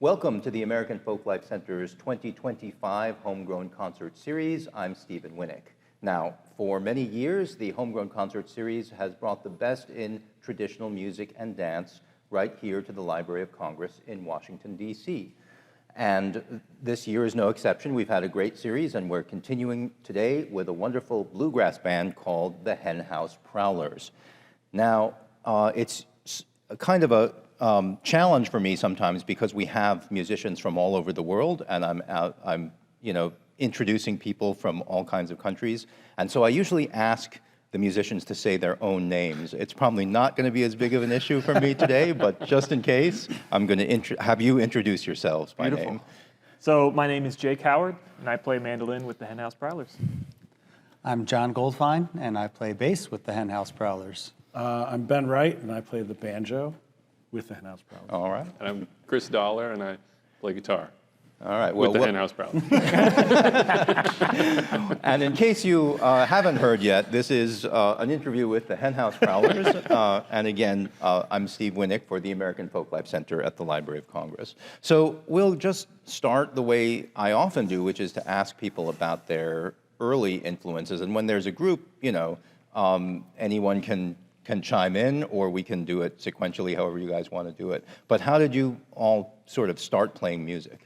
Welcome to the American Folklife Center's 2025 Homegrown Concert Series. I'm Stephen Winnick. Now, for many years, the Homegrown Concert Series has brought the best in traditional music and dance right here to the Library of Congress in Washington, D.C. And this year is no exception. We've had a great series, and we're continuing today with a wonderful bluegrass band called the Henhouse Prowlers. Now, it's a kind of a challenge for me sometimes because we have musicians from all over the world, and I'm introducing people from all kinds of countries. And so I usually ask the musicians to say their own names. It's probably not going to be as big of an issue for me today, but just in case, I'm going to have you introduce yourselves by name. So my name is Jake Howard, and I play mandolin with the Henhouse Prowlers. I'm John Goldfine, and I play bass with the Henhouse Prowlers. I'm Ben Wright, and I play the banjo with the Henhouse Prowlers. All right. And I'm Chris Dollar, and I play guitar. All right. With the Henhouse Prowlers. And in case you haven't heard yet, this is an interview with the Henhouse Prowlers. And again, I'm Steve Winnick for the American Folklife Center at the Library of Congress. So we'll just start the way I often do, which is to ask people about their early influences. And when there's a group, anyone can chime in, or we can do it sequentially, however you guys want to do it. But how did you all sort of start playing music?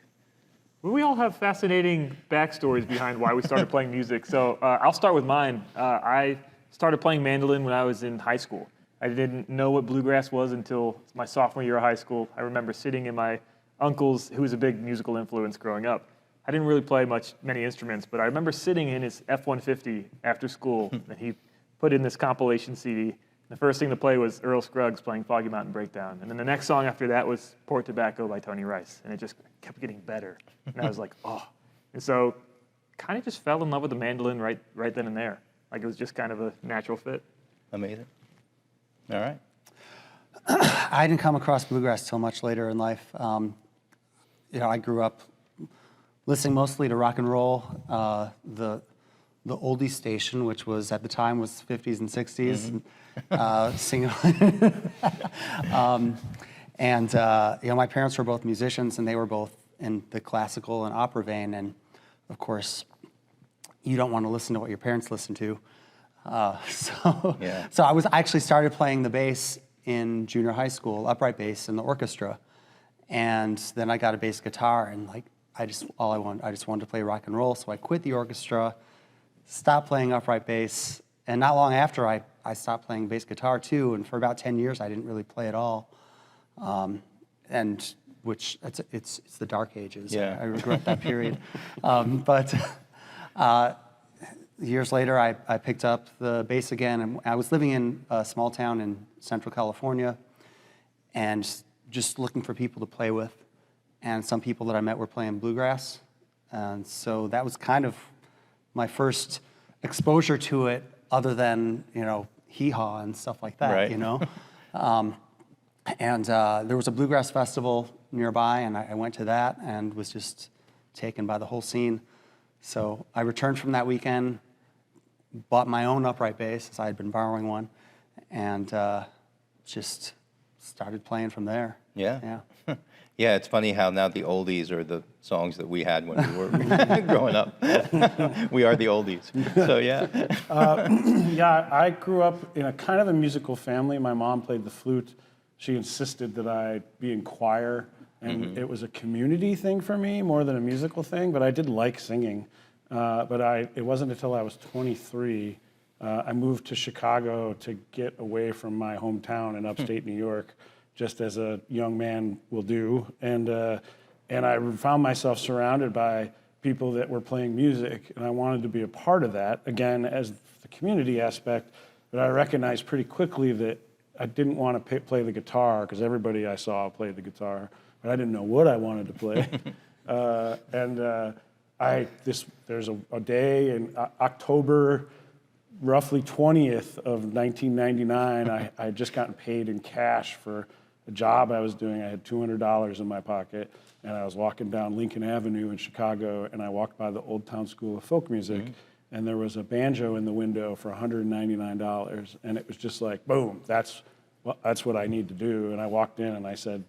Well, we all have fascinating backstories behind why we started playing music. So I'll start with mine. I started playing mandolin when I was in high school. I didn't know what bluegrass was until my sophomore year of high school. I remember sitting in my uncle's, who was a big musical influence growing up. I didn't really play many instruments, but I remember sitting in his F-150 after school, and he put in this compilation CD. The first thing to play was Earl Scruggs playing Foggy Mountain Breakdown. And then the next song after that was Port Tobacco by Tony Rice. And it just kept getting better. And I was like, oh. And so kind of just fell in love with the mandolin right then and there. Like it was just kind of a natural fit. Amazing. All right. I didn't come across bluegrass till much later in life. I grew up listening mostly to rock and roll. The oldie station, which was at the time was 50s and 60s, singing. My parents were both musicians, and they were both in the classical and opera vein. And of course, you don't want to listen to what your parents listen to. So I actually started playing the bass in junior high school, upright bass in the orchestra, and then I got a bass guitar, and I just wanted to play rock and roll. So I quit the orchestra, stopped playing upright bass, and not long after I stopped playing bass guitar too, and for about 10 years I didn't really play at all, and which it's the dark ages. Yeah. I regret that period. But years later I picked up the bass again, and I was living in a small town in Central California and just looking for people to play with, and some people that I met were playing bluegrass, and so that was kind of my first exposure to it, other than, hee-haw and stuff like that, right. And there was a bluegrass festival nearby, and I went to that and was just taken by the whole scene. So I returned from that weekend, bought my own upright bass, as I had been borrowing one, and just started playing from there. Yeah. Yeah, it's funny how now the oldies are the songs that we had when we were growing up. We are the oldies. So, yeah. I grew up in a kind of a musical family. My mom played the flute. She insisted that I be in choir, and it was a community thing for me more than a musical thing, but I did like singing. It wasn't until I was 23, I moved to Chicago to get away from my hometown in upstate New York, just as a young man will do, and I found myself surrounded by people that were playing music, and I wanted to be a part of that, again, as the community aspect, but I recognized pretty quickly that I didn't want to play the guitar, because everybody I saw played the guitar, but I didn't know what I wanted to play. There's a day in October, roughly 20th of 1999, I had just gotten paid in cash for a job I was doing. I had $200 in my pocket, and I was walking down Lincoln Avenue in Chicago, and I walked by the Old Town School of Folk Music, and there was a banjo in the window for $199, and it was just like, boom, that's what I need to do. And I walked in and I said,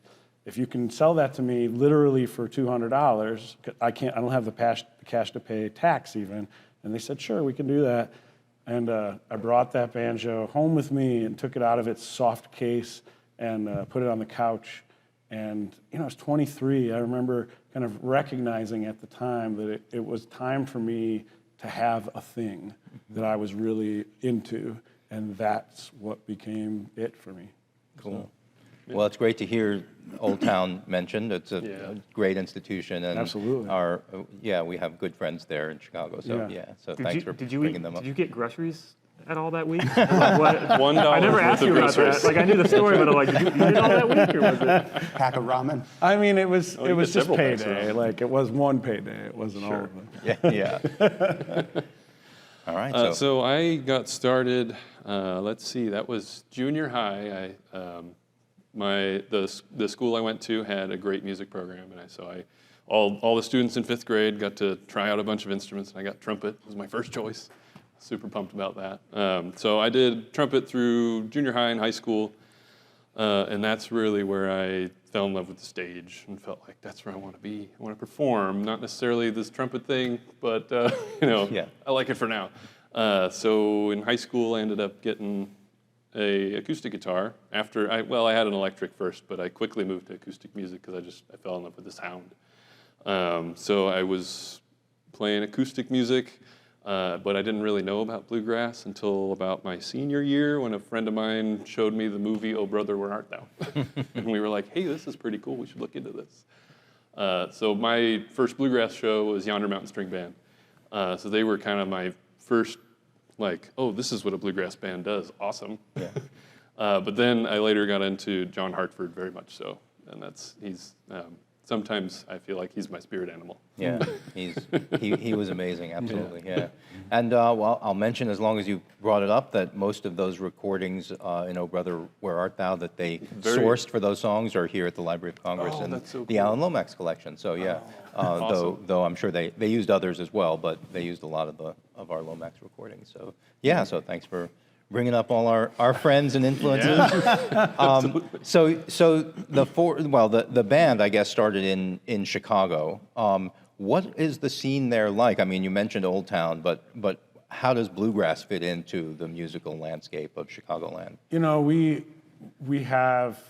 if you can sell that to me literally for $200, I don't have the cash to pay tax even. And they said, sure, we can do that. And I brought that banjo home with me and took it out of its soft case and put it on the couch. And, I was 23. I remember kind of recognizing at the time that it was time for me to have a thing that I was really into. And that's what became it for me. Cool. Well, it's great to hear Old Town mentioned. It's a great institution, and Absolutely. We have good friends there in Chicago. So so thanks for bringing them up. Did you get groceries at all that week? What? $1 I never worth asked of you about groceries. that. Like I knew the story, but I'm like, did you eat it all that week, or was it? Pack of ramen. I mean, it was you get just several packs of payday. them. Like, it was one payday. It wasn't all of them. Yeah. All right. So I got started. Let's see, that was junior high. The school I went to had a great music program, and all the students in 5th grade got to try out a bunch of instruments, and I got trumpet. It was my first choice. Super pumped about that. So I did trumpet through junior high and high school, and that's really where I fell in love with the stage and felt like that's where I want to be. I want to perform, not necessarily this trumpet thing, but I like it for now. So in high school, I ended up getting a acoustic guitar. I had an electric first, but I quickly moved to acoustic music because I fell in love with the sound. So I was playing acoustic music, but I didn't really know about bluegrass until about my senior year when a friend of mine showed me the movie Oh Brother, Where Art Thou? And we were like, hey, this is pretty cool. We should look into this. So my first bluegrass show was Yonder Mountain String Band. So they were kind of my first, this is what a bluegrass band does. Awesome. Yeah. But then I later got into John Hartford very much so. And sometimes I feel like he's my spirit animal. Yeah, he was amazing, absolutely, yeah. And I'll mention, as long as you brought it up, that most of those recordings in Oh Brother, Where Art Thou that they sourced for those songs are here at the Library of Congress in the Alan Lomax collection. So Awesome. though I'm sure they used others as well, but they used a lot of our Lomax recordings. So so thanks for bringing up all our friends and influences. So the band, I guess, started in Chicago. What is the scene there like? I mean, you mentioned Old Town, but how does bluegrass fit into the musical landscape of Chicagoland? We have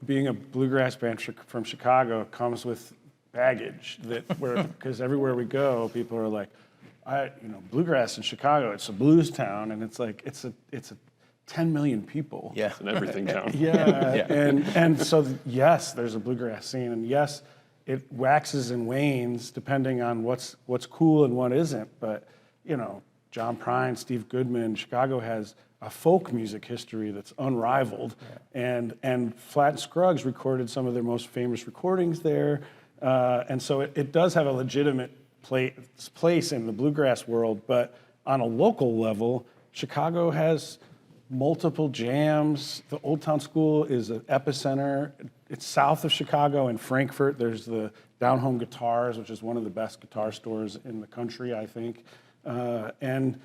being a bluegrass band from Chicago comes with baggage because everywhere we go, people are like, bluegrass in Chicago, it's a blues town, and it's like it's a 10 million people. Yeah, It's an everything town. And so yes, there's a bluegrass scene, and yes, it waxes and wanes depending on what's cool and what isn't. But John Prine, Steve Goodman, Chicago has a folk music history that's unrivaled, and Flatt and Scruggs recorded some of their most famous recordings there, and so it does have a legitimate place in the bluegrass world. But on a local level, Chicago has multiple jams. The Old Town School is an epicenter. It's south of Chicago in Frankfort. There's the Down Home Guitars, which is one of the best guitar stores in the country, I think. And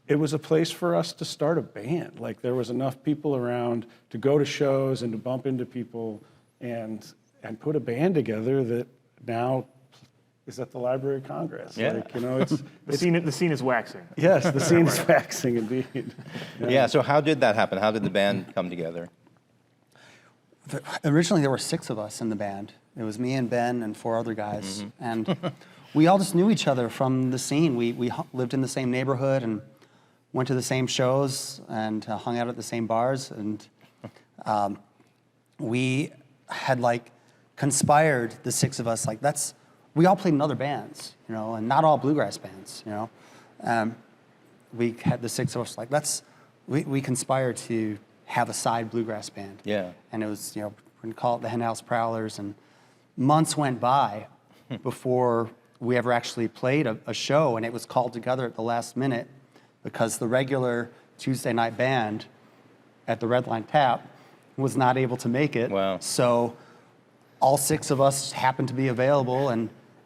it was a place for us to start a band. Like, there was enough people around to go to shows and to bump into people and put a band together that now is at the Library of Congress. Yeah. The scene is waxing. Yes, the scene is waxing indeed. Yeah. So how did that happen? How did the band come together? Originally, there were 6 of us in the band. It was me and Ben and 4 other guys. And we all just knew each other from the scene. We lived in the same neighborhood and went to the same shows and hung out at the same bars. And we had conspired, the 6 of us, we all played in other bands, and not all bluegrass bands, we had the 6 of us we conspired to have a side bluegrass band. Yeah. And it was, we're gonna call it the Henhouse Prowlers, and months went by before we ever actually played a show, and it was called together at the last minute because the regular Tuesday night band at the Red Line Tap was not able to make it. Wow. So all 6 of us happened to be available,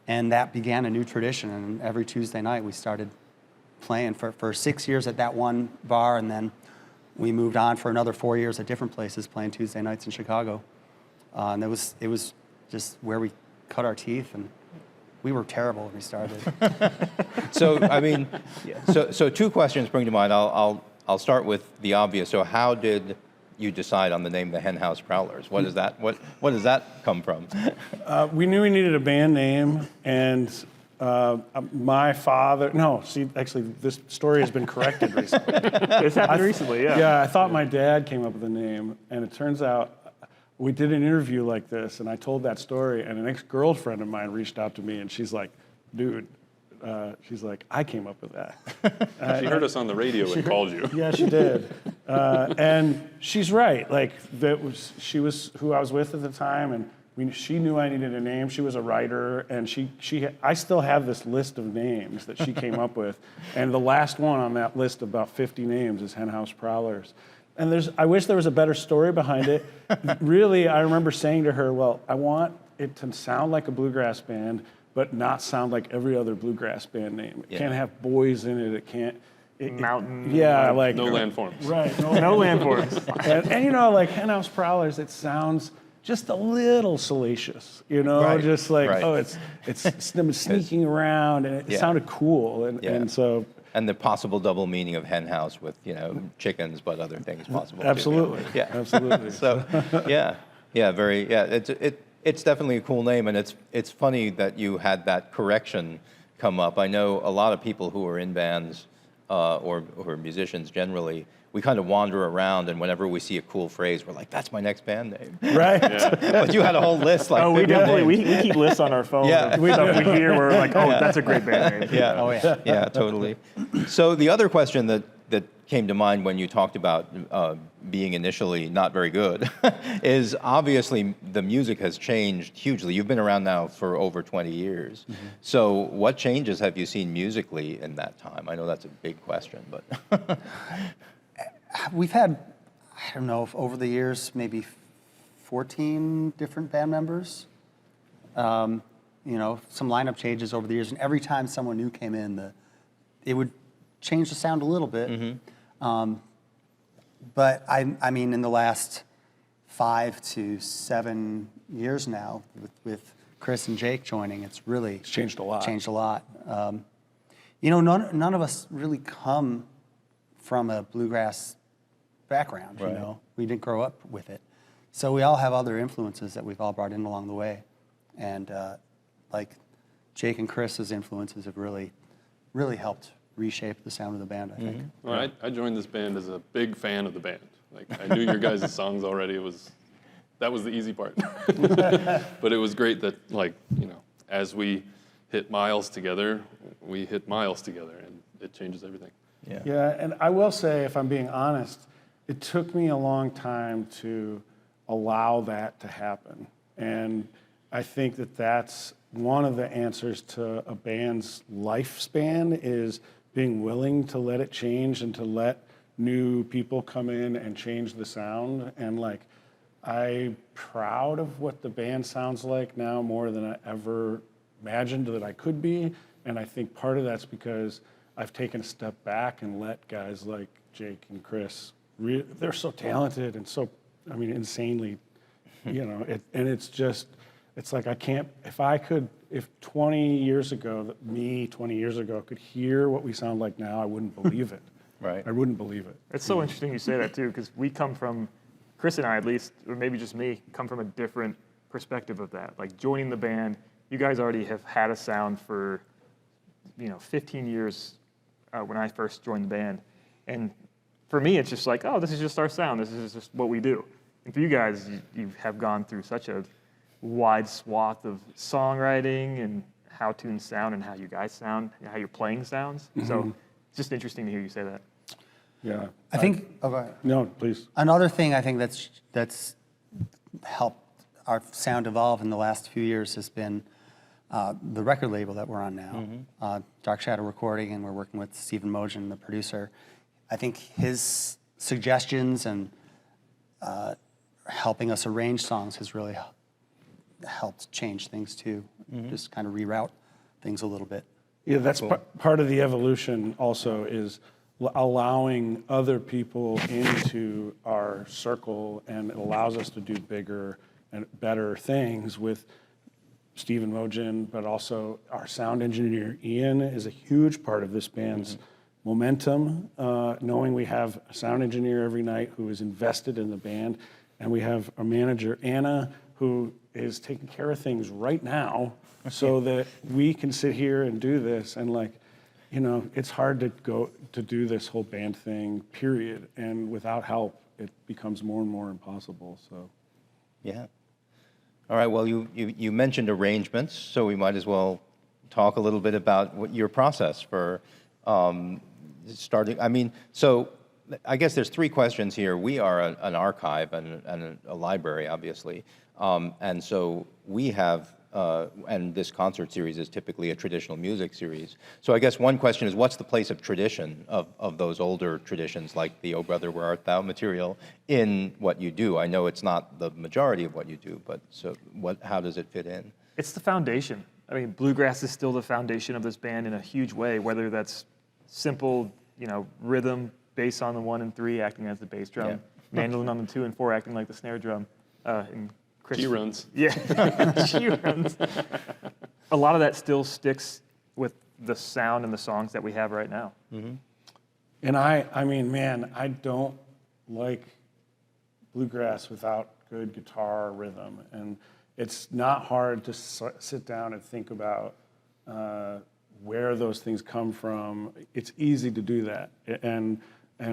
and that began a new tradition. And every Tuesday night we started playing for 6 years at that one bar, and then we moved on for another 4 years at different places playing Tuesday nights in Chicago. And it was just where we cut our teeth, and we were terrible when we started. So, I mean, so two questions spring to mind. I'll start with the obvious. So how did you decide on the name the Henhouse Prowlers? What does that come from? We knew we needed a band name, and my father, no, see, actually, this story has been corrected recently. This happened recently, yeah. Yeah, I thought my dad came up with the name, and it turns out we did an interview like this, and I told that story, and an ex-girlfriend of mine reached out to me, and she's like, dude, she's like, I came up with that. She heard us on the radio and called you. Yeah, she did. And she's right. Like, she was who I was with at the time, and she knew I needed a name. She was a writer, and I still have this list of names that she came up with, and the last one on that list of about 50 names is Henhouse Prowlers. And I wish there was a better story behind it. Really, I remember saying to her, well, I want it to sound like a bluegrass band, but not sound like every other bluegrass band name. It can't have boys in it. It can't. Mountain. Yeah, like. No landforms. Right. No landforms. And you know, like Henhouse Prowlers, it sounds just a little salacious, you know, Right, just like, right. oh, it's them sneaking around, and it sounded cool. And so. And the possible double meaning of hen house with, chickens, but other things possible. too. Absolutely. Yeah. Absolutely. So, it's definitely a cool name, and it's funny that you had that correction come up. I know a lot of people who are in bands or musicians generally, we kind of wander around, and whenever we see a cool phrase, we're like, that's my next band name. Right. But you had a whole list like 50 names. we keep lists on our phone Yeah. of stuff we hear. We're like, oh, that's a great band name. Yeah. Oh, yeah. Yeah, totally. So the other question that came to mind when you talked about being initially not very good is obviously the music has changed hugely. You've been around now for over 20 years. Mm-hmm. So what changes have you seen musically in that time? I know that's a big question, but... We've had, I don't know, over the years, maybe 14 different band members. Some lineup changes over the years, and every time someone new came in, it would change the sound a little bit. Mm-hmm. But I mean, in the last 5 to 7 years now, with Chris and Jake joining, it's changed a lot. Changed a lot. None of us really come from a bluegrass background, Right. We didn't grow up with it. So we all have other influences that we've all brought in along the way. And like Jake and Chris's influences have really, really helped reshape the sound of the band, I think. Mm-hmm. Well, I joined this band as a big fan of the band. Like, I knew your guys' songs already. That was the easy part. But it was great that, as we hit miles together, and it changes everything. Yeah. Yeah, and I will say, if I'm being honest, it took me a long time to allow that to happen. And I think that's one of the answers to a band's lifespan is being willing to let it change and to let new people come in and change the sound. And I'm proud of what the band sounds like now more than I ever imagined that I could be. And I think part of that's because I've taken a step back and let guys like Jake and Chris, they're so talented and so, insanely, and it's like I can't, if 20 years ago, 20 years ago could hear what we sound like now, I wouldn't believe it. Right. I wouldn't believe it. It's so interesting you say that too, because we come from, Chris and I at least, or maybe just me, come from a different perspective of that. Like joining the band, you guys already have had a sound for, 15 years when I first joined the band. And for me, it's just like, oh, this is just our sound. This is just what we do. And for you guys, you have gone through such a wide swath of songwriting and how tunes sound and how you guys sound, and how your playing sounds. Mm-hmm. So it's just interesting to hear you say that. Yeah. I think. Oh, go ahead. No, please. Another thing I think that's helped our sound evolve in the last few years has been the record label that we're on now, mm-hmm. Dark Shadow Recording, and we're working with Stephen Mogen, the producer. I think his suggestions and helping us arrange songs has really helped change things too, mm-hmm. just kind of reroute things a little bit. Yeah, that's part of the evolution also is allowing other people into our circle, and it allows us to do bigger and better things with Stephen Mogen, but also our sound engineer, Ian, is a huge part of this band's momentum, knowing we have a sound engineer every night who is invested in the band, and we have a manager, Anna, who is taking care of things right now so that we can sit here and do this. And like, you know, it's hard to go to do this whole band thing, period. And without help, it becomes more and more impossible, so. Yeah. All right, well, you mentioned arrangements, so we might as well talk a little bit about your process for starting. I mean, so I guess there's three questions here. We are an archive and a library, obviously. And so we have, and this concert series is typically a traditional music series. So I guess one question is, what's the place of tradition, of those older traditions, like the "O Brother, Where Art Thou" material, in what you do? I know it's not the majority of what you do, but so how does it fit in? It's the foundation. I mean, bluegrass is still the foundation of this band in a huge way, whether that's simple, you know, rhythm, bass on the 1 and 3 acting as the bass drum, Yeah. mandolin on the 2 and 4 acting like the snare drum, and G-runs. Yeah, G-runs. A lot of that still sticks with the sound and the songs that we have right now. And I mean, man, I don't like bluegrass without good guitar rhythm. And it's not hard to sit down and think about where those things come from. It's easy to do that and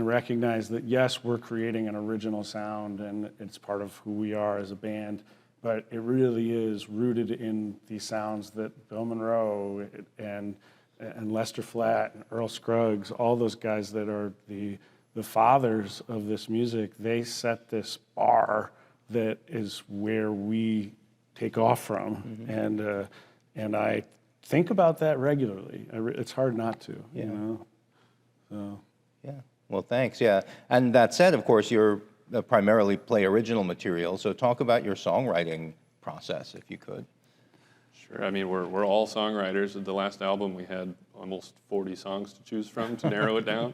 recognize that, yes, we're creating an original sound and it's part of who we are as a band, but it really is rooted in these sounds that Bill Monroe and Lester Flatt and Earl Scruggs, all those guys that are the fathers of this music, they set this bar that is where we take off from. And I think about that regularly. It's hard not to, you know? So. Yeah. Well, thanks. Yeah. And that said, of course, you're primarily play original material. So talk about your songwriting process, if you could. Sure. I mean, we're all songwriters. At the last album, we had almost 40 songs to choose from to narrow it down.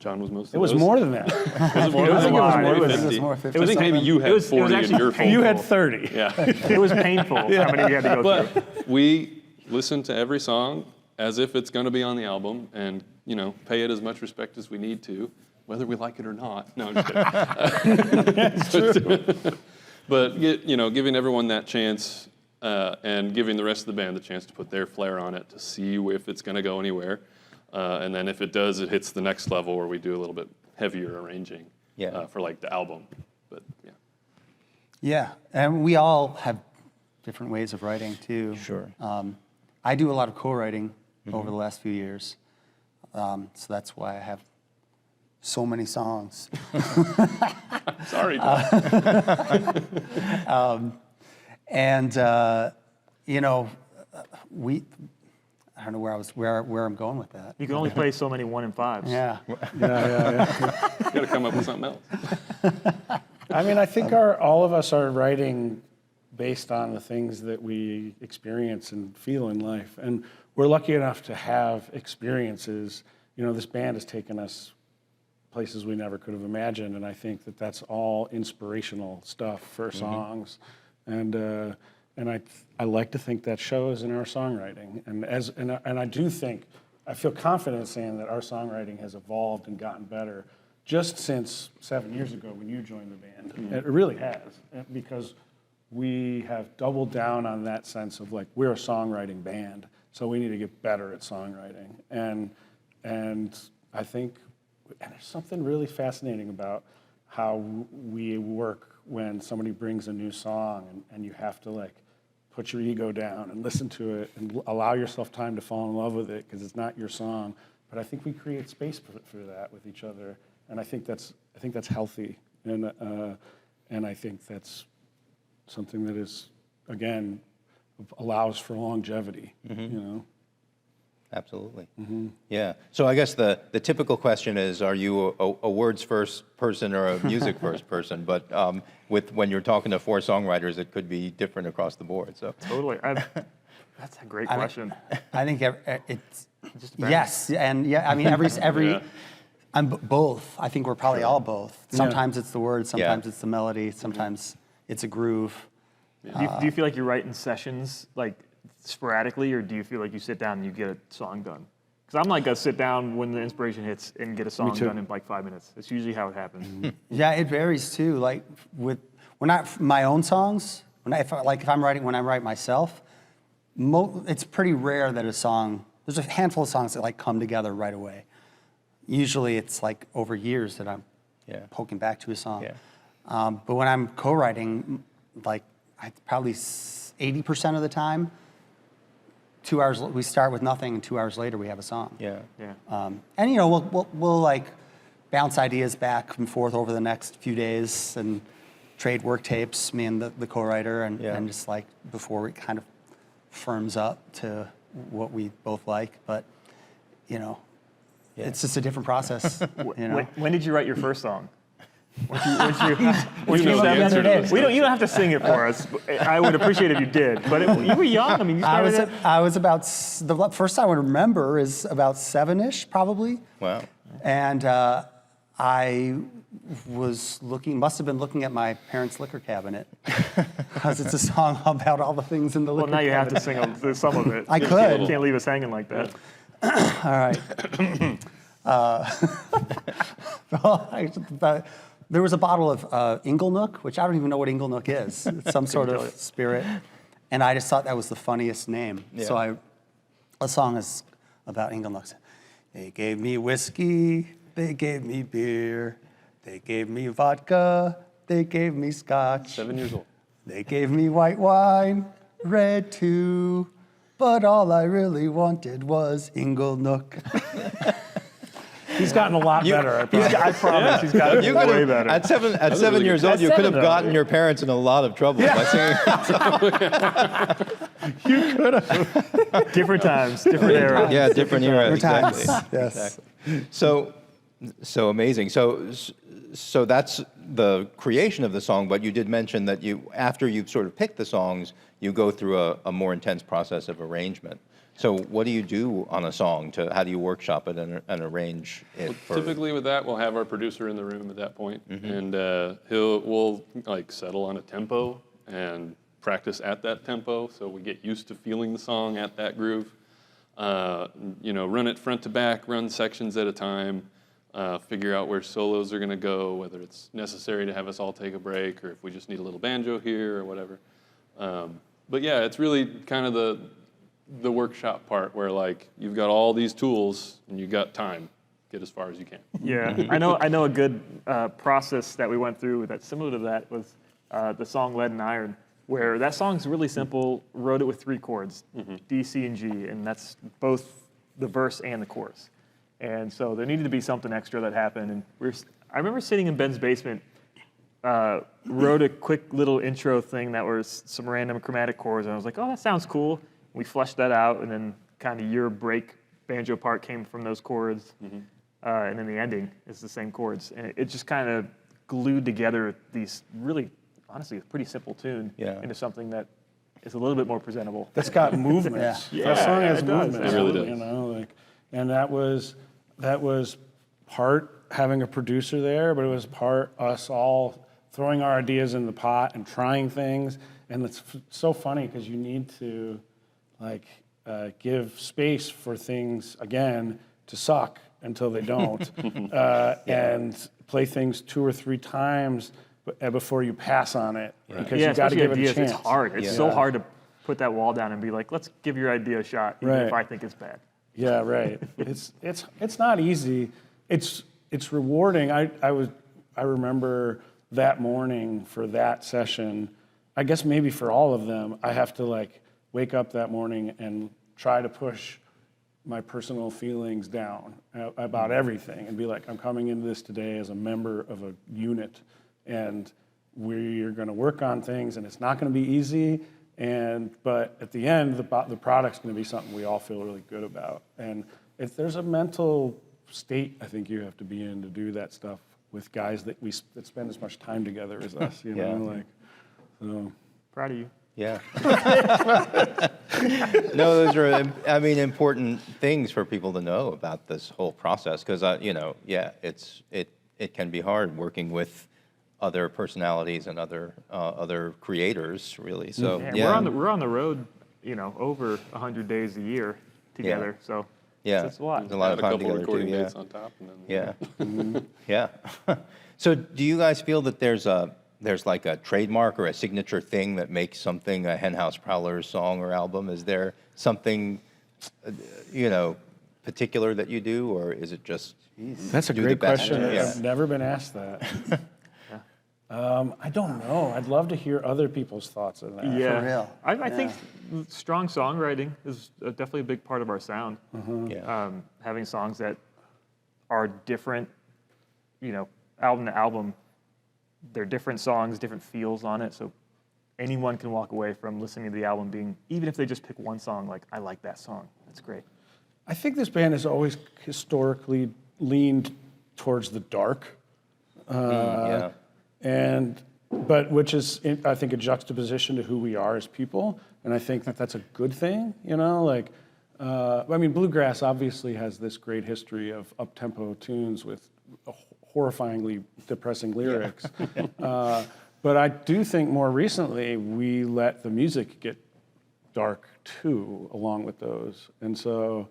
John was most of those. It was more than that. Was it more? It was a lot. Maybe It was 50. more 50 I think maybe you had It was 40 in actually your phone. You had 30. Yeah. It was painful how many we had to go through. But we listen to every song as if it's going to be on the album, and you know, pay it as much respect as we need to, whether we like it or not. No, I'm just kidding. But you know, giving everyone that chance, and giving the rest of the band the chance to put their flair on it to see if it's going to go anywhere, and then if it does, it hits the next level where we do a little bit heavier arranging for like the album. But yeah. Yeah, and we all have different ways of writing too. Sure. I do a lot of co-writing over the last few years, so that's why I have so many songs. Sorry. And you know, I don't know where I'm going with that. You can only play so many 1 and 5s. Yeah. Got to come up with something else. I mean, I think all of us are writing based on the things that we experience and feel in life. And we're lucky enough to have experiences. You know, this band has taken us places we never could have imagined, and I think that that's all inspirational stuff for songs. And I like to think that shows in our songwriting. And I do think, I feel confident saying that our songwriting has evolved and gotten better just since 7 years ago when you joined the band. It really has, because we have doubled down on that sense of like, we're a songwriting band, so we need to get better at songwriting. And I think, and there's something really fascinating about how we work when somebody brings a new song and you have to like put your ego down and listen to it and allow yourself time to fall in love with it because it's not your song. But I think we create space for that with each other, and I think that's healthy, and I think that's something that is, again, allows for longevity. You know. Absolutely. Yeah. So I guess the typical question is, are you a words first person or a music first person? But when you're talking to 4 songwriters, it could be different across the board. So Totally. That's a great question. I think it's yes, and yeah. I mean, every Yeah. I'm both. I think we're probably all both. Sometimes it's the words, sometimes it's the melody, sometimes it's a groove. Do you feel like you write in sessions like sporadically, or do you feel like you sit down and you get a song done? Because I'm like a sit down when the inspiration hits and get a song done in like 5 minutes. It's usually how it happens. Yeah, it varies too. Like when my own songs, when I'm writing myself, it's pretty rare that there's a handful of songs that like come together right away. Usually it's like over years that I'm poking back to a song. Yeah. But when I'm co-writing, like probably 80% of the time, 2 hours, we start with nothing, and 2 hours later we have a song. Yeah. And we'll like bounce ideas back and forth over the next few days and trade work tapes, me and the co-writer, and just like before it kind of firms up to what we both like. But it's just a different process. When did you write your first song? You know the answer to this. You don't have to sing it for us. I would appreciate if you did. But you were young. I mean, you started I was about, the first I would remember is about 7-ish, probably. Wow. And I must have been looking at my parents' liquor cabinet, because it's a song about all the things in the liquor cabinet. Well, now you have to sing some of it. I could. You can't leave us hanging like that. All right. There was a bottle of Inglenook, which I don't even know what Inglenook is. It's some sort of spirit. And I just thought that was the funniest name. Yeah. So a song is about Inglenooks. They gave me whiskey, they gave me beer, they gave me vodka, they gave me scotch. 7 years old. They gave me white wine, red too, but all I really wanted was Inglenook. He's gotten a lot better. I promise he's got You way could've- better. At 7 really years good. old, you could have gotten your parents in a lot of trouble by singing. Different times, different era. Yeah, different era. times. Exactly. Yes. Exactly. So amazing. So that's the creation of the song, but you did mention that after you've sort of picked the songs, you go through a more intense process of arrangement. So what do you do on a song? How do you workshop it and arrange it? Typically with that, we'll have our producer in the room at that point, and we'll like settle on a tempo and practice at that tempo, so we get used to feeling the song at that groove. Run it front to back, run sections at a time, figure out where solos are going to go, whether it's necessary to have us all take a break or if we just need a little banjo here or whatever. But yeah, it's really kind of the workshop part where like you've got all these tools and you got time. Get as far as you can. Yeah, I know a good process that we went through that's similar to that was the song Lead and Iron, where that song's really simple, wrote it with 3 chords, D, C, and G, and that's both the verse and the chorus. And so there needed to be something extra that happened. And I remember sitting in Ben's basement, wrote a quick little intro thing that was some random chromatic chords, and I was like, oh, that sounds cool. We fleshed that out, and then kind of your break banjo part came from those chords, and then the ending is the same chords. And it just kind of glued together these really, honestly, a pretty simple tune into something that is a little bit more presentable. That's got movements. Yeah. That song has It does. movements. It really does. And that was part having a producer there, but it was part us all throwing our ideas in the pot and trying things. And it's so funny because you need to give space for things again to suck until they don't, and play things 2 or 3 times before you pass on it, because you got to give it a chance. It's hard. It's so hard to put that wall down and be like, let's give your idea a shot, even if I think it's bad. Yeah, right. It's not easy. It's rewarding. I remember that morning for that session. I guess maybe for all of them, I have to wake up that morning and try to push my personal feelings down about everything and be like, I'm coming into this today as a member of a unit, and we're going to work on things, and it's not going to be easy. But at the end, the product's going to be something we all feel really good about. And if there's a mental state, I think you have to be in to do that stuff with guys that spend as much time together as us. You know, so. Proud of you. Yeah. No, those are, important things for people to know about this whole process, because, it can be hard working with other personalities and other creators, really. So Yeah, we're on the road, over 100 days a year together. So it's a lot. There's a lot Add of a time couple together recording too. dates on top, and then Yeah. Yeah. So do you guys feel that there's like a trademark or a signature thing that makes something a Henhouse Prowlers song or album? Is there something, particular that you do, or is it just That's a do the great best? question. Yeah. I've never been asked that. I don't know. I'd love to hear other people's thoughts on that. Yeah, For real. I think strong songwriting is definitely a big part of our sound. Yeah. Having songs that are different, album to album, they're different songs, different feels on it. So anyone can walk away from listening to the album being, even if they just pick one song, like, I like that song. That's great. I think this band has always historically leaned towards the dark. Yeah. But which is, I think, a juxtaposition to who we are as people, and I think that that's a good thing. Bluegrass obviously has this great history of up-tempo tunes with horrifyingly depressing lyrics, but I do think more recently we let the music get dark too, along with those, and so.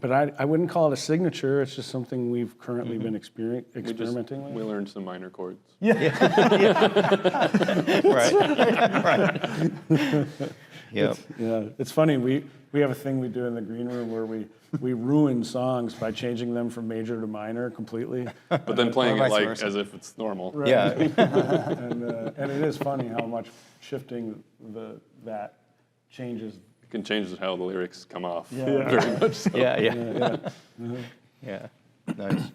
But I wouldn't call it a signature. It's just something we've currently been experimenting with. we learned some minor chords. Right. Right. Yeah. Yeah, it's funny. We have a thing we do in the green room where we ruin songs by changing them from major to minor completely. But then playing Or it vice like versa. as if it's normal. Right. Yeah. And it is funny how much shifting that changes. It can change how the lyrics come off. Yeah. Very much so. Yeah. Yeah. Yeah. Nice.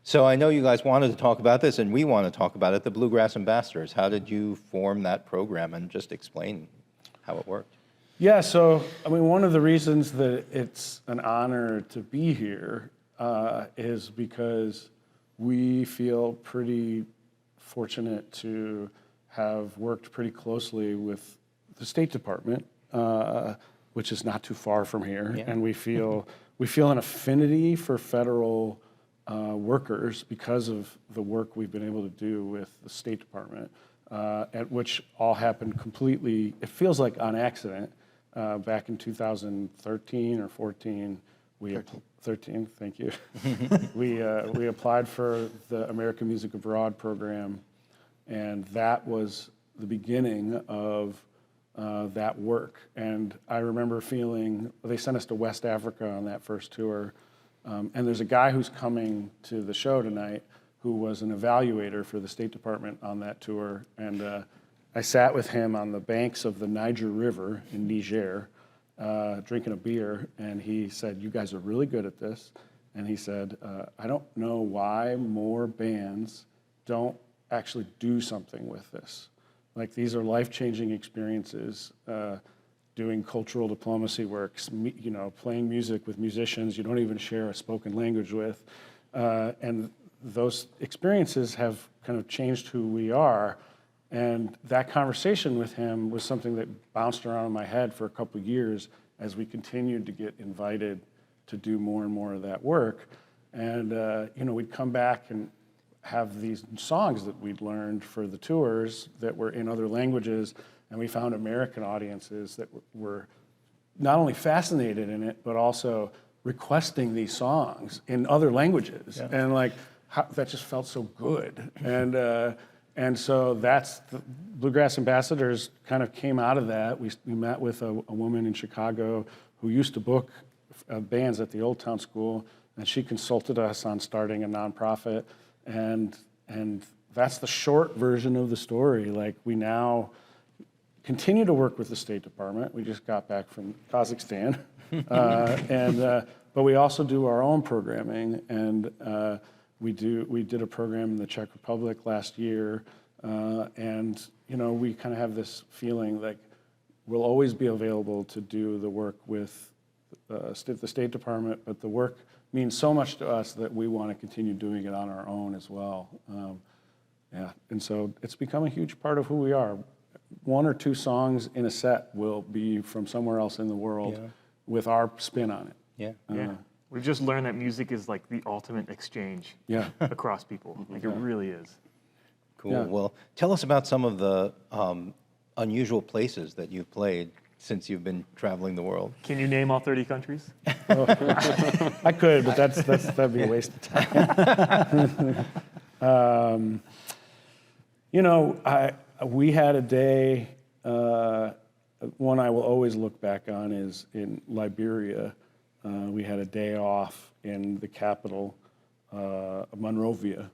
So I know you guys wanted to talk about this, and we want to talk about it. The Bluegrass Ambassadors. How did you form that program, and just explain how it worked? Yeah, so one of the reasons that it's an honor to be here is because we feel pretty fortunate to have worked pretty closely with the State Department, which is not too far from here, Yeah. and we feel an affinity for federal workers because of the work we've been able to do with the State Department, which all happened completely, it feels like on accident. Back in 2013 or 14, 13, thank you. we applied for the American Music Abroad program, and that was the beginning of that work. And I remember they sent us to West Africa on that first tour. And there's a guy who's coming to the show tonight who was an evaluator for the State Department on that tour. And I sat with him on the banks of the Niger River in Niger, drinking a beer, and he said, "You guys are really good at this." And he said, "I don't know why more bands don't actually do something with this. Like, these are life-changing experiences, doing cultural diplomacy work, playing music with musicians you don't even share a spoken language with. And those experiences have kind of changed who we are." And that conversation with him was something that bounced around in my head for a couple of years as we continued to get invited to do more and more of that work. And we'd come back and have these songs that we'd learned for the tours that were in other languages, and we found American audiences that were not only fascinated in it, but also requesting these songs in other languages. Yeah. And that just felt so good. And so that's the Bluegrass Ambassadors kind of came out of that. We met with a woman in Chicago who used to book bands at the Old Town School, and she consulted us on starting a nonprofit. And that's the short version of the story. Like, we now continue to work with the State Department. We just got back from Kazakhstan. But we also do our own programming, and we did a program in the Czech Republic last year, and we kind of have this feeling like we'll always be available to do the work with the State Department, but the work means so much to us that we want to continue doing it on our own as well. And so it's become a huge part of who we are. One or two songs in a set will be from somewhere else in the world with our spin on it. Yeah. We've just learned that music is like the ultimate exchange across people. Like, it really is. Cool. Yeah. Well, tell us about some of the unusual places that you've played since you've been traveling the world. Can you name all 30 countries? I could, but that'd be a waste of time. We had a day, one I will always look back on is in Liberia. We had a day off in the capital, Monrovia,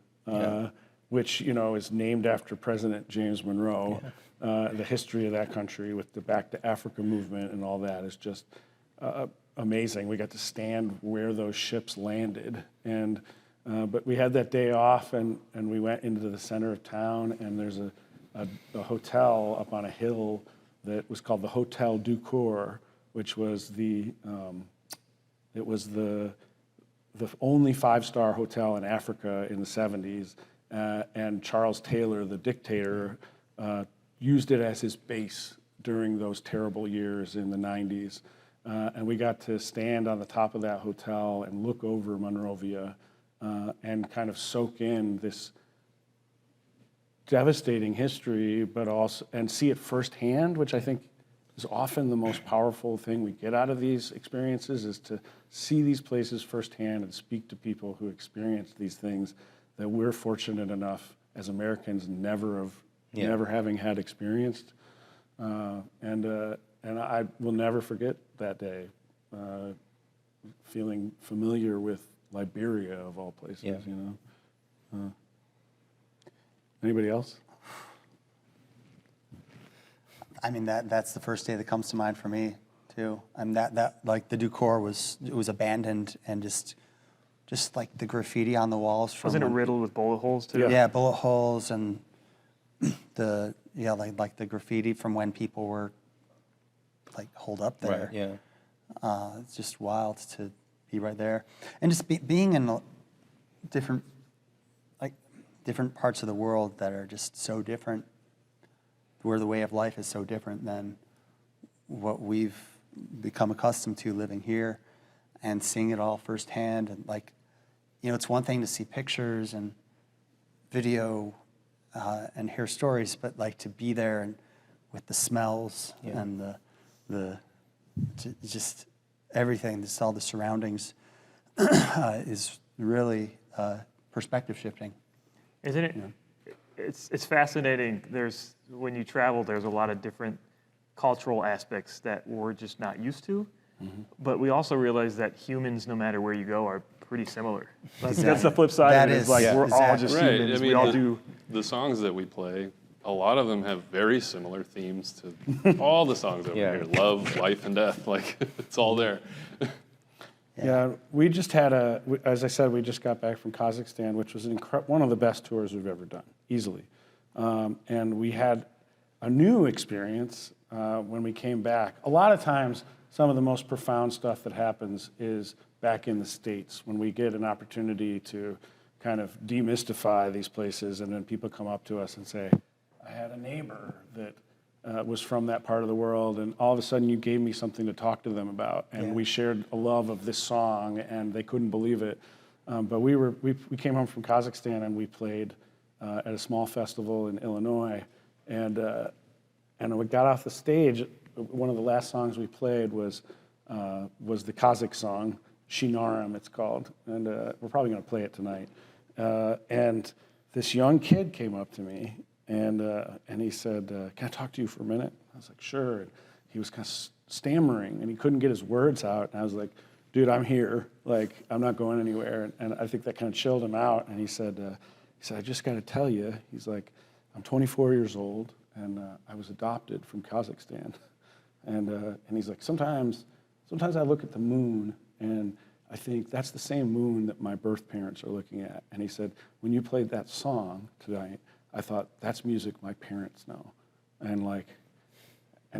which, is named after President James Monroe. The history of that country with the Back to Africa movement and all that is just amazing. We got to stand where those ships landed, but we had that day off, and we went into the center of town, and there's a hotel up on a hill that was called the Hotel du Coeur, which was the only five-star hotel in Africa in the 70s, and Charles Taylor, the dictator, used it as his base during those terrible years in the 90s. And we got to stand on the top of that hotel and look over Monrovia and kind of soak in this devastating history, but also, and see it firsthand, which I think is often the most powerful thing we get out of these experiences, is to see these places firsthand and speak to people who experience these things that we're fortunate enough as Americans never having had experienced. And I will never forget that day, feeling familiar with Liberia of all places, Anybody else? I mean, that's the first day that comes to mind for me too. And that like the decor was abandoned, and just like the graffiti on the walls from Wasn't it riddled with bullet holes too? Yeah, bullet holes, and like the graffiti from when people were like holed up there. Right, yeah. It's just wild to be right there, and just being in different parts of the world that are just so different, where the way of life is so different than what we've become accustomed to living here, and seeing it all firsthand. And it's one thing to see pictures and video and hear stories, but to be there and with the smells and just everything, just all the surroundings is really perspective shifting. Isn't it? It's fascinating. When you travel, there's a lot of different cultural aspects that we're just not used to. Mm-hmm. But we also realize that humans, no matter where you go, are pretty similar. That's the flip side of it. We're all just humans. I mean, we all do. The songs that we play, a lot of them have very similar themes to all the songs over here. Love, life, and death. It's all there. Yeah, we just had as I said, we just got back from Kazakhstan, which was one of the best tours we've ever done, easily. And we had a new experience when we came back. A lot of times, some of the most profound stuff that happens is back in the States, when we get an opportunity to kind of demystify these places, and then people come up to us and say, I had a neighbor that was from that part of the world, and all of a sudden you gave me something to talk to them about, and we shared a love of this song, and they couldn't believe it. But we came home from Kazakhstan, and we played at a small festival in Illinois, and we got off the stage. One of the last songs we played was the Kazakh song, Shinaram it's called, and we're probably going to play it tonight. And this young kid came up to me, and he said, can I talk to you for a minute? I was like, sure. And he was kind of stammering, and he couldn't get his words out. And I was like, dude, I'm here. I'm not going anywhere. And I think that kind of chilled him out. And he said, I just got to tell you, he's like, I'm 24 years old, and I was adopted from Kazakhstan. And he's like, sometimes I look at the moon, and I think that's the same moon that my birth parents are looking at. And he said, when you played that song tonight, I thought, that's music my parents know. And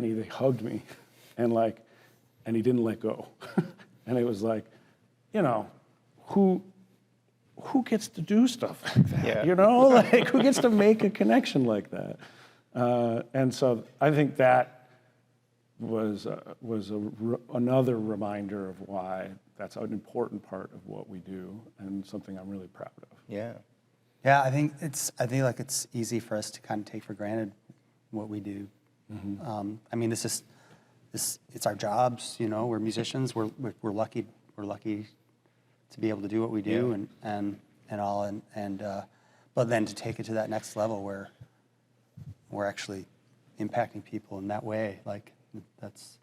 he hugged me, and he didn't let go. And it was who gets to do stuff like that? Yeah. Who gets to make a connection like that? And so I think that was another reminder of why that's an important part of what we do, and something I'm really proud of. Yeah. Yeah, I think like it's easy for us to kind of take for granted what we do. I mean, it's our jobs. You know, we're musicians. We're lucky. We're lucky to be able to do what we do, and all. But then to take it to that next level where we're actually impacting people in that way, like that's.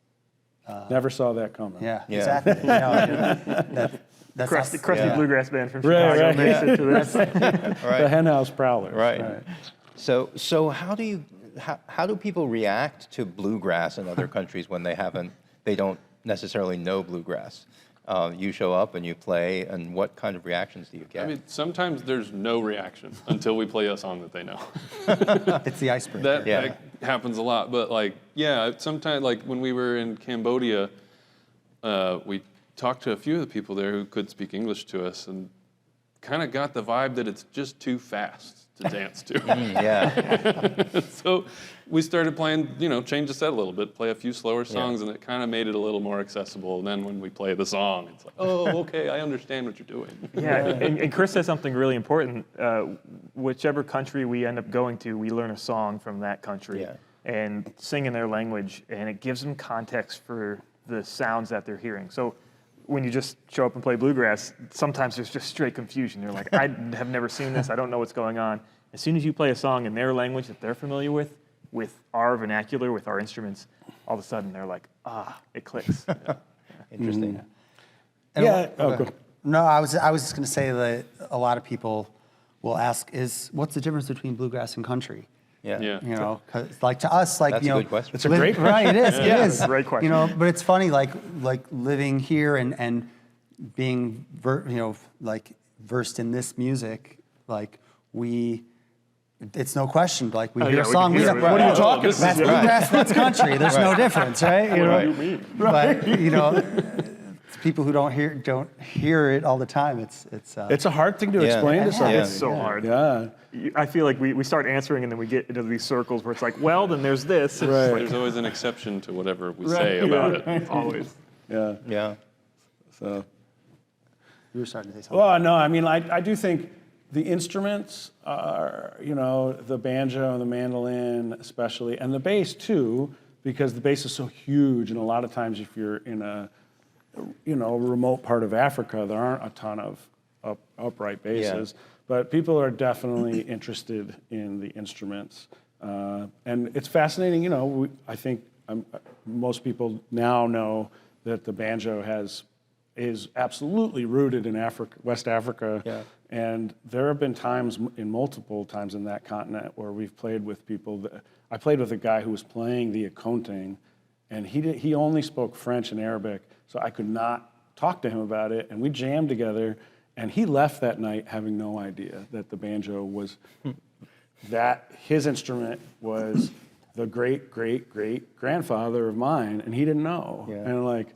Never saw that coming. Yeah, exactly. You know, that's Crusty bluegrass band from Right, Chicago right, makes it to this. The Henhouse Prowlers. Right. So how do people react to bluegrass in other countries when they don't necessarily know bluegrass? You show up and you play, and what kind of reactions do you get? I mean, sometimes there's no reaction until we play a song that they know. It's the icebreaker. That happens a lot, but sometimes when we were in Cambodia, we talked to a few of the people there who could speak English to us, and kind of got the vibe that it's just too fast to dance to. So we started playing, change the set a little bit, play a few slower songs, and it kind of made it a little more accessible. And then when we play the song, it's like, oh, okay, I understand what you're doing. Yeah, and Chris said something really important. Whichever country we end up going to, we learn a song from that country and sing in their language, and it gives them context for the sounds that they're hearing. So when you just show up and play bluegrass, sometimes there's just straight confusion. You're like, I have never seen this. I don't know what's going on. As soon as you play a song in their language that they're familiar with our vernacular, with our instruments, all of a sudden they're like, it clicks. Interesting. No, I was just going to say that a lot of people will ask, what's the difference between bluegrass and country? Yeah. You know, 'cause, like to us, like, That's you a know, good question. It's a great right? It is. It is. Great question. You know, but it's funny, like living here and being, versed in this music. Like it's no question. Like we hear a song, we can hear it. what are you Oh, talking this about? is- That's bluegrass. That's country. There's no difference, right? You know? What do you mean? But it's people who don't hear it all the time. It's a hard thing to explain to someone. It's so hard. Yeah. I feel like we start answering and then we get into these circles where it's like, well, then there's this. It's Right. like, There's always an exception to whatever we say about it. always. Yeah. Yeah. So. You were starting to say something. Well, no, I mean, I do think the instruments are, the banjo and the mandolin especially, and the bass too, because the bass is so huge, and a lot of times if you're in a remote part of Africa, there aren't a ton of upright basses, but people are definitely interested in the instruments. And it's fascinating, I think most people now know that the banjo is absolutely rooted in West Africa. Yeah. And there have been multiple times in that continent where we've played with people. I played with a guy who was playing the accounting, and he only spoke French and Arabic, so I could not talk to him about it. And we jammed together, and he left that night having no idea that the banjo was, that his instrument was the great, great, great grandfather of mine, and he didn't know. Yeah. And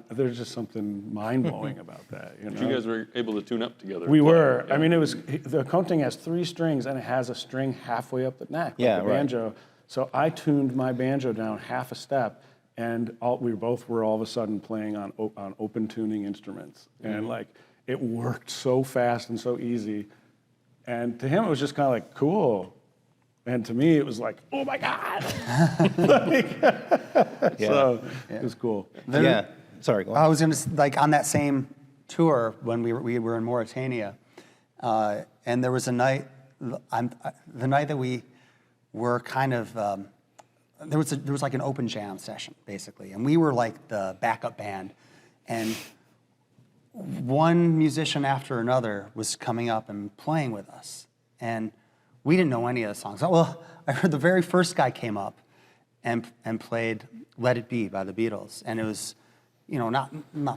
there's just something mind-blowing about that. But you guys were able to tune up together. We and play. were. Yeah. I mean, the accounting has 3 strings, and it has a string halfway up the neck, Yeah, like the right. banjo. So I tuned my banjo down half a step, and we both were all of a sudden playing on open tuning instruments, and it worked so fast and so easy. And to him, it was just kind of like cool, and to me, it was like, oh my god! So it was cool. Yeah. Sorry, go on. I was going to on that same tour when we were in Mauritania, and there was a night, the night that we were kind of there was like an open jam session basically, and we were like the backup band, and one musician after another was coming up and playing with us, and we didn't know any of the songs. Well, I heard the very first guy came up and played "Let It Be" by the Beatles, and it was, not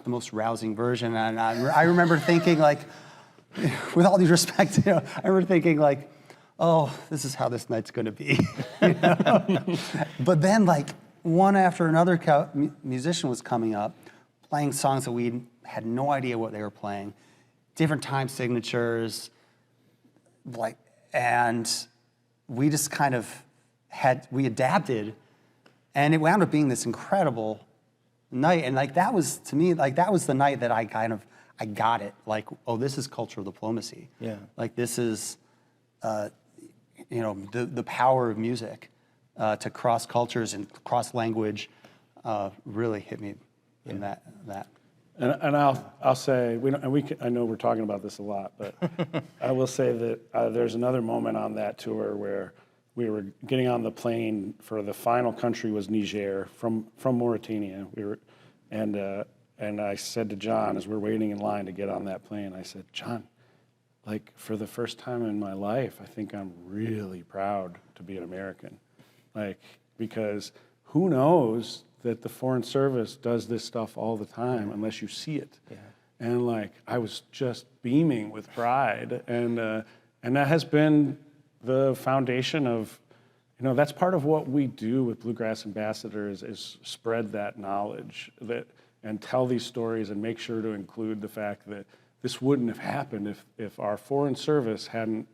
the most rousing version. And I remember thinking, like, with all due respect, I remember thinking, like, oh, this is how this night's going to be. But then, like, one after another musician was coming up, playing songs that we had no idea what they were playing, different time signatures, and we just kind of we adapted, and it wound up being this incredible night. And that was, to me, that was the night that I I got it. Like, oh, this is cultural diplomacy. Yeah. Like this is, the power of music to cross cultures and cross language really hit me in that. And I'll say I know we're talking about this a lot, but I will say that there's another moment on that tour where we were getting on the plane for the final country was Niger from Mauritania. And I said to John as we're waiting in line to get on that plane, I said, John, like for the first time in my life, I think I'm really proud to be an American, like because who knows that the Foreign Service does this stuff all the time unless you see it. Yeah. And like I was just beaming with pride, and that has been the foundation of, that's part of what we do with Bluegrass Ambassadors is spread that knowledge and tell these stories and make sure to include the fact that this wouldn't have happened if our Foreign Service hadn't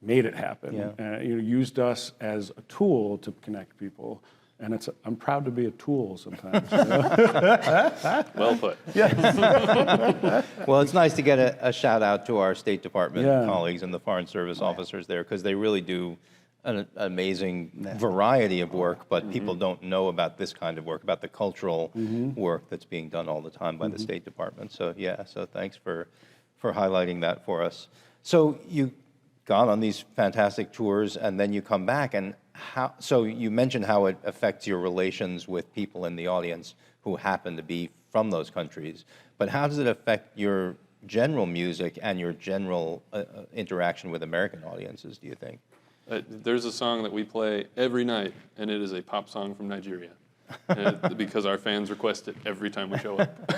made it happen. Yeah. Used us as a tool to connect people. And I'm proud to be a tool sometimes. Well put. Well, it's nice to get a shout out to our State Department colleagues and the Foreign Service officers there, because they really do an amazing variety of work, but people don't know about this kind of work, about the cultural work that's being done all the time by the State Department. So so thanks for highlighting that for us. So you gone on these fantastic tours, and then you come back, and so you mentioned how it affects your relations with people in the audience who happen to be from those countries, but how does it affect your general music and your general interaction with American audiences, do you think? There's a song that we play every night, and it is a pop song from Nigeria. Because our fans request it every time we show up.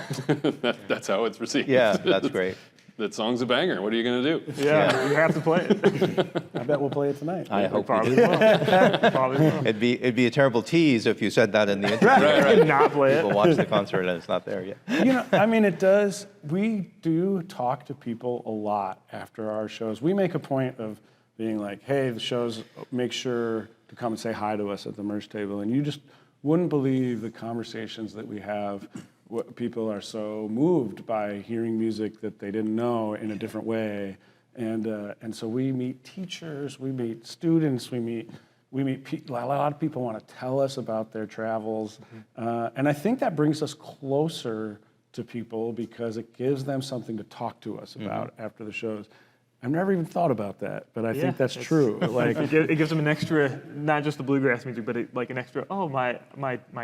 That's how it's received. Yeah, that's great. That song's a banger. What are you going to do? Yeah, you have to play it. I bet we'll play it tonight. I hope we Probably do. will. Probably will. It'd be a terrible tease if you said that in the interview. Right. Not play People it. watch the concert and it's not there yet. It does. We do talk to people a lot after our shows. We make a point of being like, hey, the shows, make sure to come and say hi to us at the merch table. And you just wouldn't believe the conversations that we have. People are so moved by hearing music that they didn't know in a different way. And so we meet teachers, we meet students, we meet people. A lot of people want to tell us about their travels. And I think that brings us closer to people because it gives them something to talk to us about after the shows. I've never even thought about that, but I think that's true. Like it gives them an extra, not just the bluegrass music, but like an extra. Oh, my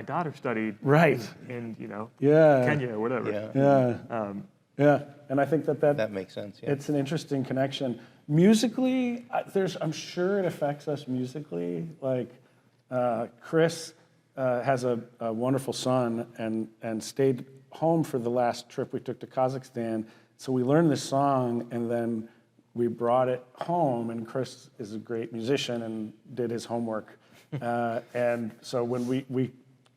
daughter studied in Kenya or whatever. Yeah, and I think that makes sense. Yeah. It's an interesting connection. Musically, I'm sure it affects us musically. Like Chris has a wonderful son and stayed home for the last trip we took to Kazakhstan. So we learned this song and then we brought it home, and Chris is a great musician and did his homework. And so when we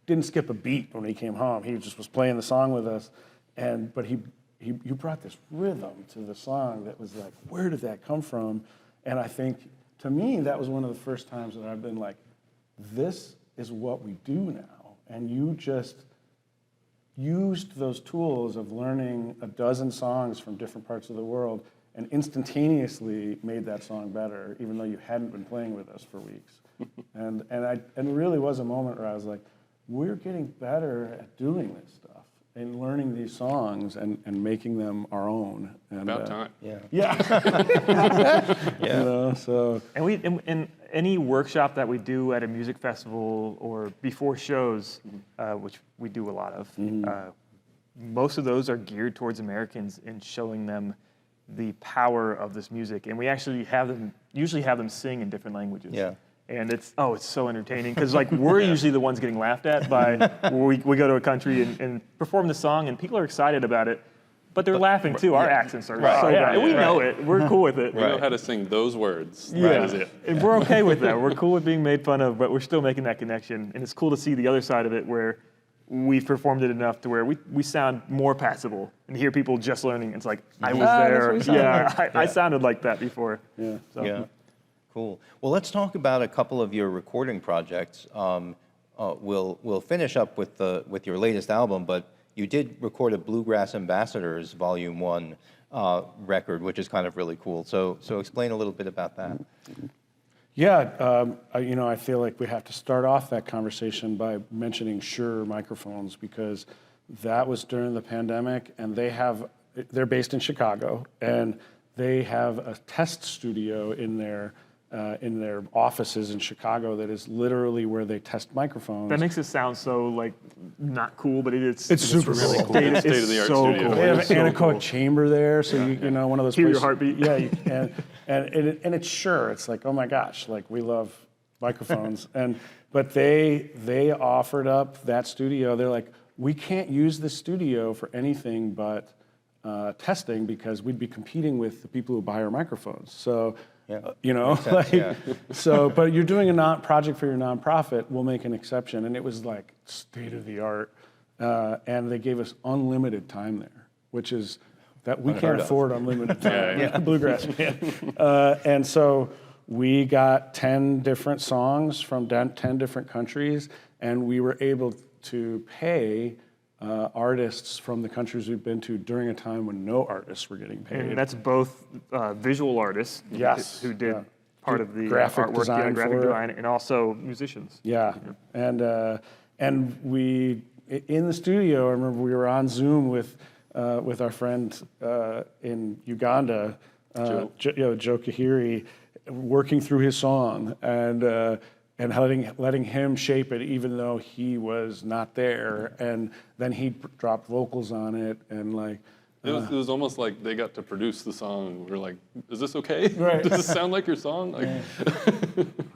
didn't skip a beat when he came home, he just was playing the song with us. But you brought this rhythm to the song that was like, where did that come from? And I think, to me, that was one of the first times that I've been like, this is what we do now. And you just used those tools of learning a dozen songs from different parts of the world and instantaneously made that song better, even though you hadn't been playing with us for weeks. And it really was a moment where I was like, we're getting better at doing this stuff and learning these songs and making them our own. And, About time. Yeah. So. And in any workshop that we do at a music festival or before shows, which we do a lot of, most of those are geared towards Americans and showing them the power of this music. And we actually usually have them sing in different languages. Yeah. And it's so entertaining because like we're usually the ones getting laughed at by we go to a country and perform the song and people are excited about it, but they're laughing too. Our accents are so bad. We know it. We're cool with it. We know how to sing those words. Yeah. That is it. And we're okay with that. We're cool with being made fun of, but we're still making that connection. And it's cool to see the other side of it where we've performed it enough to where we sound more passable and hear people just learning. It's like, I was there. I sounded like that before. Yeah. So. Yeah. Cool. Well, let's talk about a couple of your recording projects. We'll finish up with your latest album, but you did record a Bluegrass Ambassadors Volume 1 record, which is kind of really cool. So explain a little bit about that. Yeah, I feel like we have to start off that conversation by mentioning Shure microphones, because that was during the pandemic, and they're based in Chicago, and they have a test studio in their offices in Chicago that is literally where they test microphones. That makes it sound so like not cool, but it's super really cool. cool. It's It's state-of-the-art so studio. cool. They have It's an so anechoic cool. chamber there, so you know, one of those Hear your places. heartbeat. Yeah, and it's Sure. It's like, oh my gosh, like we love microphones, but they offered up that studio. They're like, we can't use this studio for anything but testing, because we'd be competing with the people who buy our microphones. So. So, but you're doing a project for your nonprofit, we'll make an exception. And it was like state of the art. And they gave us unlimited time there, which is that we can't afford unlimited time. Bluegrass band. And so we got 10 different songs from 10 different countries, and we were able to pay artists from the countries we've been to during a time when no artists were getting paid. And that's both visual artists who did part of the graphic artwork, design graphic for it. design, and also musicians. Yeah, and we in the studio. I remember we were on Zoom with our friend in Uganda, Joe Kahiri, working through his song and letting him shape it, even though he was not there. And then he dropped vocals on it, and like. It was almost like they got to produce the song, and we were like, "Is this okay? Right. Does this sound like your song?" Like,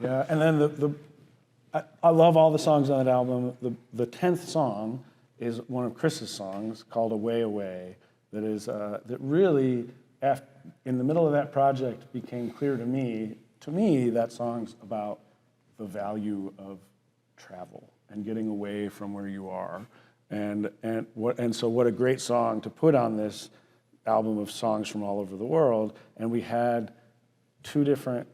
Yeah, and then I love all the songs on that album. The 10th song is one of Chris's songs called "Away Away." That is that really, in the middle of that project, became clear to me. To me, that song's about the value of travel and getting away from where you are. And so what a great song to put on this album of songs from all over the world. And we had 3 different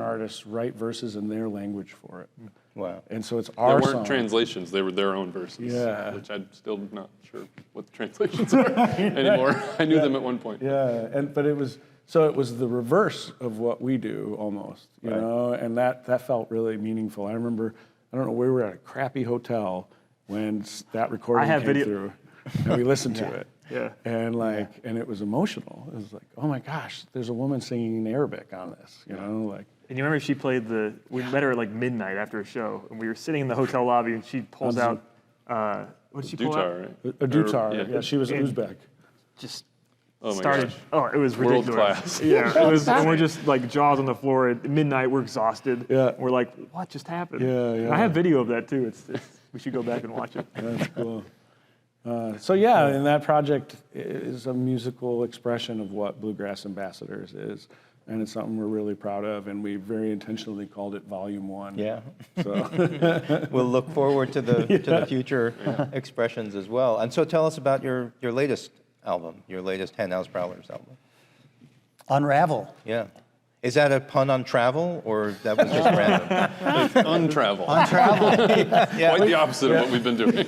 artists write verses in their language for it. Wow. And so it's there our weren't song. translations; they were their own verses. Yeah. Which I'm still not sure what the translations are anymore. I knew them at one point. Yeah, but it was the reverse of what we do almost, you know, and that felt really meaningful. I remember, I don't know, we were at a crappy hotel when that recording came through, and we listened to it. Yeah. And and it was emotional. It was like, oh my gosh, there's a woman singing in Arabic on this, you know, like. And you remember she played we met her at like midnight after a show, and we were sitting in the hotel lobby, and she pulls out, what did she pull out? Dutar, right? A dutar, Or- yeah, she was Uzbek. Just Oh my started. gosh. Oh, it was World ridiculous. class. Yeah, it was. And we're just like jaws on the floor at midnight. We're exhausted. Yeah. We're like, what just happened? Yeah, And yeah. I have video of that too. We should go back and watch it. That's cool. So yeah, and that project is a musical expression of what Bluegrass Ambassadors is, and it's something we're really proud of, and we very intentionally called it Volume 1. Yeah. So We'll look forward to the future expressions as well. And so tell us about your latest album, your latest Henhouse Prowlers album. Unravel. Yeah. Is that a pun on travel, or that was just random? Untravel. Yeah. Quite the opposite of what we've been doing.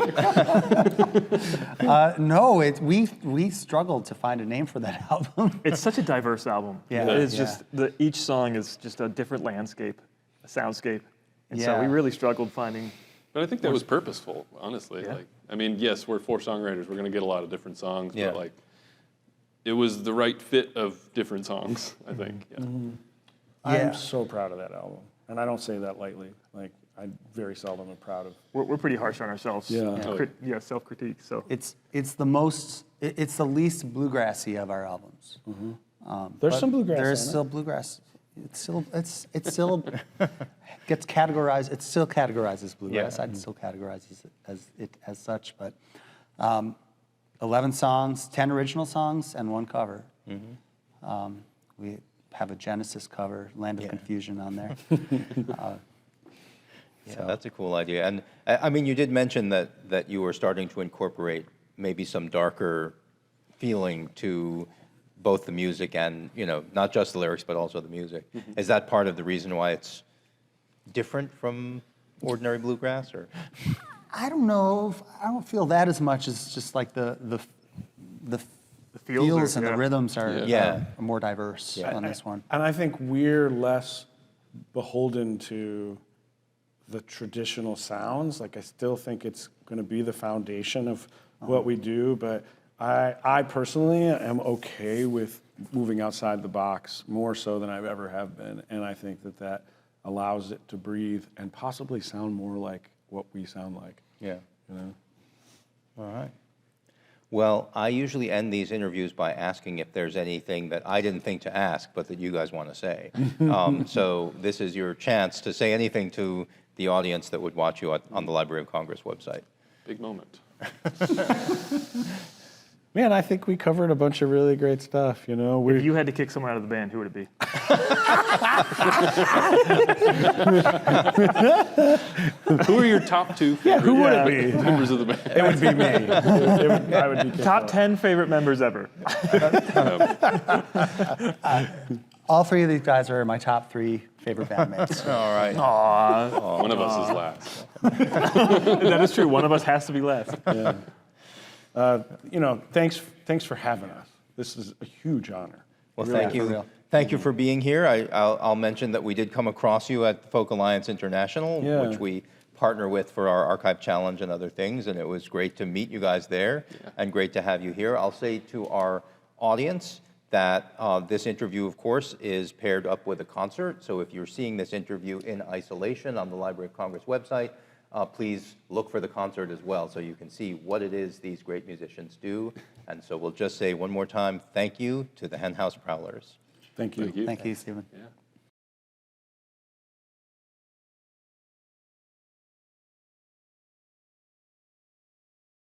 No, we struggled to find a name for that album. It's such a diverse album. Yeah, It's yeah. just each song is just a different landscape, a soundscape, and so Yeah. we really struggled finding. But I think that was purposeful, honestly. Yeah. Like, I mean, yes, we're 4 songwriters. We're going to get a lot of different songs, Yeah. but like, it was the right fit of different songs, I think. Yeah. Yeah. I'm so proud of that album, and I don't say that lightly. Like, I very seldom am proud of. We're pretty harsh on ourselves. Yeah. Self-critique. So It's the least bluegrassy of our albums. There's But some bluegrass. There's in it. still bluegrass. It's still gets categorized. It still categorizes bluegrass. Yeah. I'd still categorize it as such. But 11 songs, 10 original songs, and 1 cover. We have a Genesis cover, Land of Confusion, on there. Yeah, that's a cool idea. And I mean, you did mention that you were starting to incorporate maybe some darker feeling to both the music and, you know, not just the lyrics, but also the music. Is that part of the reason why it's different from ordinary bluegrass, or? I don't know. I don't feel that as much as just like the feels and the rhythms are, Yeah. are more diverse on this one. And I think we're less beholden to the traditional sounds. Like I still think it's going to be the foundation of what we do, but I personally am okay with moving outside the box more so than I've ever have been, and I think that allows it to breathe and possibly sound more like what we sound like. Yeah. You know? All right. Well, I usually end these interviews by asking if there's anything that I didn't think to ask, but that you guys want to say. So this is your chance to say anything to the audience that would watch you on the Library of Congress website. Big moment. Man, I think we covered a bunch of really great stuff, you know? If you had to kick someone out of the band, who would it be? Who are your top two favorite who would it be? members of the band? It would be me. I would be kicked Top out. 10 favorite members ever. All three of these guys are my top 3 favorite bandmates. All right. One of us is last. That is true. One of us has to be last. You know, thanks for having us. This is a huge honor. Well, Really, thank for you. real. Thank you for being here. I'll mention that we did come across you at Folk Alliance International, Yeah. which we partner with for our archive challenge and other things, and it was great to meet you guys there and great to have you here. I'll say to our audience that this interview, of course, is paired up with a concert. So if you're seeing this interview in isolation on the Library of Congress website, please look for the concert as well so you can see what it is these great musicians do. And so we'll just say one more time, thank you to the Henhouse Prowlers. Thank you. Thank you. Thank you, Stephen. Yeah.